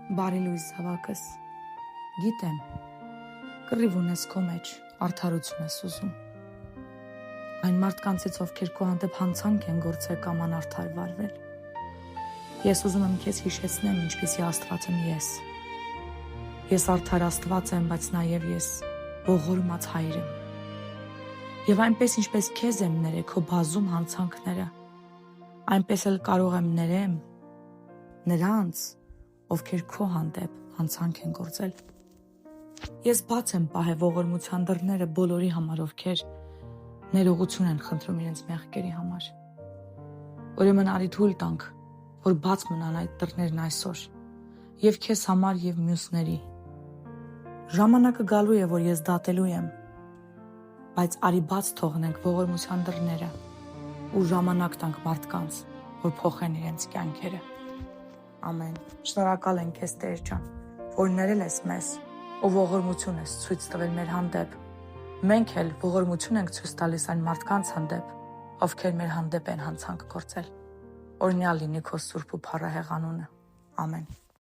Բարի լույս զավակս, գիտեմ, կռիվ ունես քո մեջ, արդարություն ես ուզում։ Այն մարդկանցից, ովքեր քո հանդեպ հանցանք են գործել կամ անարդար վարվել։ Ես ուզում եմ քեզ հիշեցնեմ, ինչպիսի Աստված եմ ես։ Ես արդար Աստված եմ, բայց նաև ես ողորմած Հայր եմ։ Եվ այնպես ինչպես քեզ եմ ներել քո բազում հանցանքները, այնպես էլ կարող եմ ներեմ նրանց, ովքեր քո հանդեպ հանցանք են գործել։ Ես բաց եմ պահել ողորմության դռները բոլորի համար, ովքեր ներողություն են խնդրում իրենց մեղքերի համար։ Ուրեմն արի թույլ տանք, որ բաց մնան այդ դռներն այսօր, եւ քեզ համար եւ մյուսների։ Ժամանակը գալու է, որ ես դատելու եմ, բայց արի բաց թողնենք ողորմության դռները ու ժամանակ տանք մարդկանց, որ փոխեն իրենց կյանքերը։ Ամեն։ Շնորհակալ ենք քեզ, Տեր ջան, որ ներել ես մեզ ու ողորմություն ես ցույց տվել մեր հանդեպ։ Մենք էլ ողորմություն ենք ցույց տալիս այն մարդկանց հանդեպ, ովքեր մեր հանդեպ են հանցանք գործել։ Օրհնյալ լինի քո սուրբ ու փառահեղ անունը։ Ամեն։